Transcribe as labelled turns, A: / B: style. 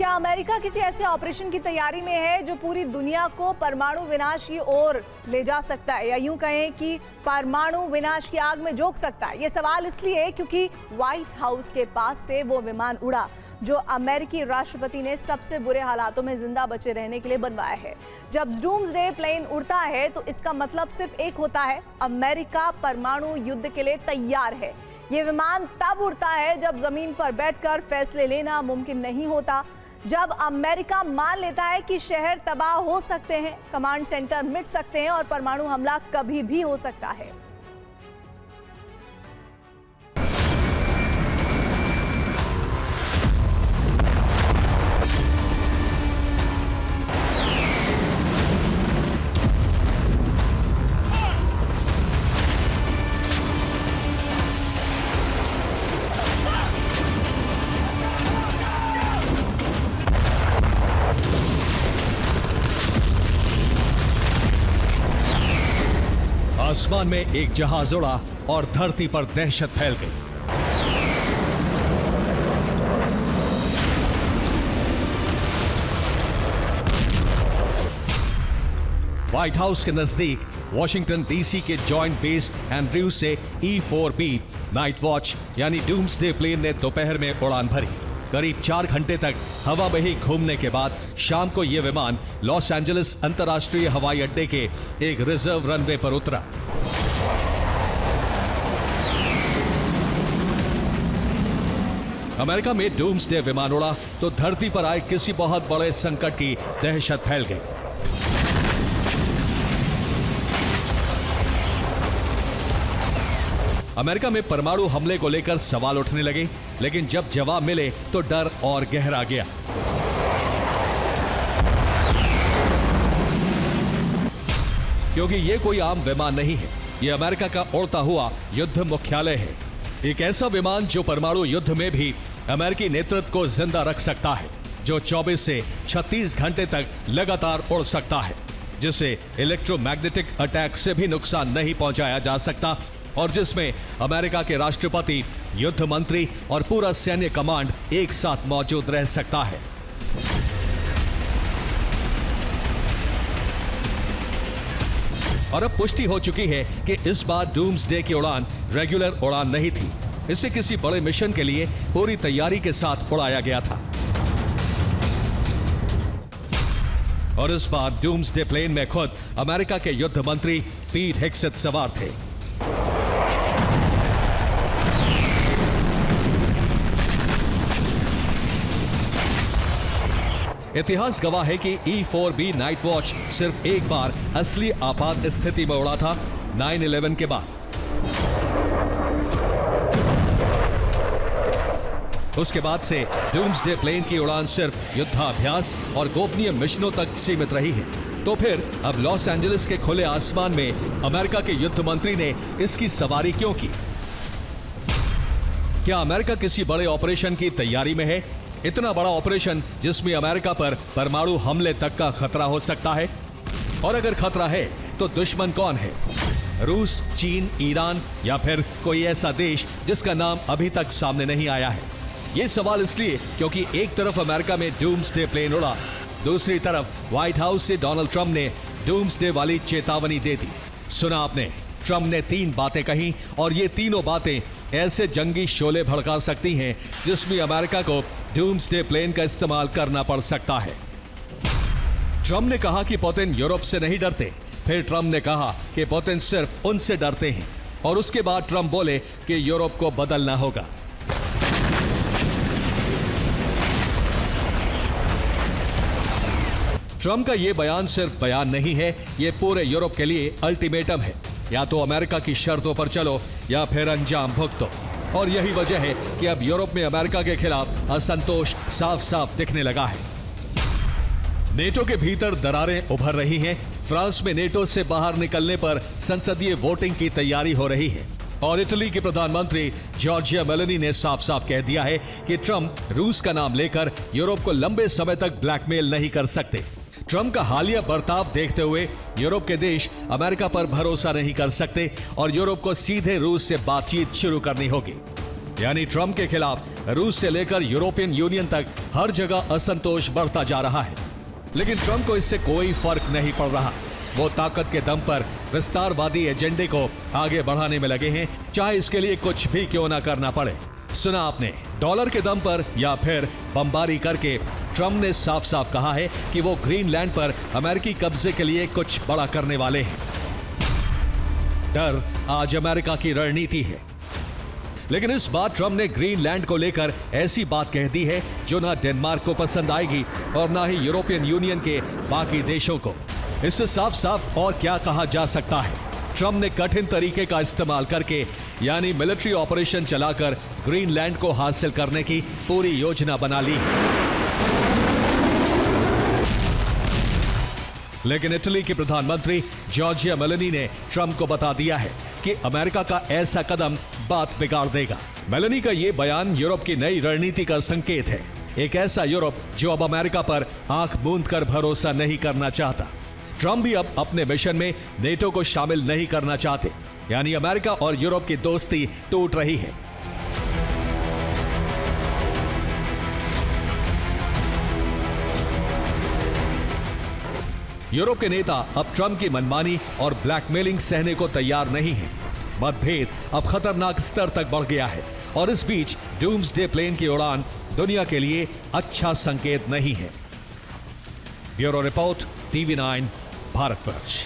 A: क्या अमेरिका किसी ऐसे ऑपरेशन की तैयारी में है जो पूरी दुनिया को परमाणु विनाश की ओर ले जा सकता है, या यूं कहें कि परमाणु विनाश की आग में झोंक सकता है? ये सवाल इसलिए क्योंकि व्हाइट हाउस के पास से वो विमान उड़ा जो अमेरिकी राष्ट्रपति ने सबसे बुरे हालातों में जिंदा बचे रहने के लिए बनवाया है। जब डूम्सडे प्लेन उड़ता है तो इसका मतलब सिर्फ एक होता है, अमेरिका परमाणु युद्ध के लिए तैयार है। ये विमान तब उड़ता है जब जमीन पर बैठकर फैसले लेना मुमकिन नहीं होता, जब अमेरिका मान लेता है कि शहर तबाह हो सकते हैं, कमांड सेंटर मिट सकते हैं और परमाणु हमला कभी भी हो सकता है।
B: आसमान में एक जहाज उड़ा और धरती पर दहशत फैल गई। व्हाइट हाउस के नजदीक वॉशिंगटन डीसी के जॉइंट बेस एंड्रयूज से E-4B नाइट वॉच यानी डूम्सडे प्लेन ने दोपहर में उड़ान भरी। करीब 4 घंटे तक हवा में ही घूमने के बाद शाम को यह विमान लॉस एंजलिस अंतर्राष्ट्रीय हवाई अड्डे के एक रिजर्व रनवे पर उतरा। अमेरिका में डूम्सडे विमान उड़ा तो धरती पर आए किसी बहुत बड़े संकट की दहशत फैल गई। अमेरिका में परमाणु हमले को लेकर सवाल उठने लगे, लेकिन जब जवाब मिले तो डर और गहरा गया। क्योंकि यह कोई आम विमान नहीं है, यह अमेरिका का उड़ता हुआ युद्ध मुख्यालय है। एक ऐसा विमान जो परमाणु युद्ध में भी अमेरिकी नेतृत्व को जिंदा रख सकता है, जो 24 से 36 घंटे तक लगातार उड़ सकता है, जिसे इलेक्ट्रोमैग्नेटिक अटैक से भी नुकसान नहीं पहुंचाया जा सकता, और जिसमें अमेरिका के राष्ट्रपति, युद्ध मंत्री और पूरा सैन्य कमांड एक साथ मौजूद रह सकता है। और अब पुष्टि हो चुकी है कि इस बार डूम्सडे की उड़ान रेगुलर उड़ान नहीं थी। इसे किसी बड़े मिशन के लिए पूरी तैयारी के साथ उड़ाया गया था। और इस बार डूम्सडे प्लेन में खुद अमेरिका के युद्ध मंत्री पीट हेग्सेथ सवार थे। इतिहास गवाह है कि E-4B नाइट वॉच सिर्फ एक बार असली आपात स्थिति में उड़ा था, 9/11 के बाद। उसके बाद से डूम्सडे प्लेन की उड़ान सिर्फ युद्धाभ्यास और गोपनीय मिशनों तक सीमित रही है। तो फिर अब लॉस एंजलिस के खुले आसमान में अमेरिका के युद्ध मंत्री ने इसकी सवारी क्यों की? क्या अमेरिका किसी बड़े ऑपरेशन की तैयारी में है? इतना बड़ा ऑपरेशन जिसमें अमेरिका पर परमाणु हमले तक का खतरा हो सकता है? और अगर खतरा है तो दुश्मन कौन है? रूस, चीन, ईरान या फिर कोई ऐसा देश जिसका नाम अभी तक सामने नहीं आया है? यह सवाल इसलिए क्योंकि एक तरफ अमेरिका में डूम्सडे प्लेन उड़ा, दूसरी तरफ व्हाइट हाउस से डोनाल्ड ट्रंप ने डूम्सडे वाली चेतावनी दे दी। सुना आपने, ट्रंप ने 3 बातें कही और ये तीनों बातें ऐसे जंगी शोले भड़का सकती हैं जिसमें अमेरिका को डूम्सडे प्लेन का इस्तेमाल करना पड़ सकता है। ट्रंप ने कहा कि पुतिन यूरोप से नहीं डरते, फिर ट्रंप ने कहा कि पुतिन सिर्फ उनसे डरते हैं, और उसके बाद ट्रंप बोले कि यूरोप को बदलना होगा। ट्रंप का यह बयान सिर्फ बयान नहीं है, यह पूरे यूरोप के लिए अल्टीमेटम है। या तो अमेरिका की शर्तों पर चलो या फिर अंजाम भुगतो। और यही वजह है कि अब यूरोप में अमेरिका के खिलाफ असंतोष साफ साफ दिखने लगा है। नेटो के भीतर दरारें उभर रही हैं। फ्रांस में नेटो से बाहर निकलने पर संसदीय वोटिंग की तैयारी हो रही है। और इटली के प्रधानमंत्री जॉर्जिया मेलोनी ने साफ साफ कह दिया है कि ट्रंप रूस का नाम लेकर यूरोप को लंबे समय तक ब्लैकमेल नहीं कर सकते। ट्रंप का हालिया बर्ताव देखते हुए यूरोप के देश अमेरिका पर भरोसा नहीं कर सकते और यूरोप को सीधे रूस से बातचीत शुरू करनी होगी। यानी ट्रंप के खिलाफ रूस से लेकर यूरोपियन यूनियन तक हर जगह असंतोष बढ़ता जा रहा है। लेकिन ट्रंप को इससे कोई फर्क नहीं पड़ रहा। वो ताकत के दम पर विस्तारवादी एजेंडे को आगे बढ़ाने में लगे हैं, चाहे इसके लिए कुछ भी क्यों ना करना पड़े। सुना आपने, डॉलर के दम पर या फिर बमबारी करके ट्रंप ने साफ साफ कहा है कि वो ग्रीनलैंड पर अमेरिकी कब्जे के लिए कुछ बड़ा करने वाले हैं। डर आज अमेरिका की रणनीति है। लेकिन इस बार ट्रंप ने ग्रीनलैंड को लेकर ऐसी बात कह दी है जो ना डेनमार्क को पसंद आएगी और ना ही यूरोपियन यूनियन के बाकी देशों को। इससे साफ साफ और क्या कहा जा सकता है, ट्रंप ने कठिन तरीके का इस्तेमाल करके यानी मिलिट्री ऑपरेशन चलाकर ग्रीनलैंड को हासिल करने की पूरी योजना बना ली है। लेकिन इटली की प्रधानमंत्री जॉर्जिया मेलोनी ने ट्रंप को बता दिया है कि अमेरिका का ऐसा कदम बात बिगाड़ देगा। मेलोनी का यह बयान यूरोप की नई रणनीति का संकेत है, एक ऐसा यूरोप जो अब अमेरिका पर आंख मूंद कर भरोसा नहीं करना चाहता। ट्रंप भी अब अपने मिशन में नेटो को शामिल नहीं करना चाहते, यानी अमेरिका और यूरोप की दोस्ती टूट रही है। यूरोप के नेता अब ट्रंप की मनमानी और ब्लैकमेलिंग सहने को तैयार नहीं हैं। मतभेद अब खतरनाक स्तर तक बढ़ गया है और इस बीच डूम्सडे प्लेन की उड़ान दुनिया के लिए अच्छा संकेत नहीं है। Bureau report, TV9 Bharatvarsh.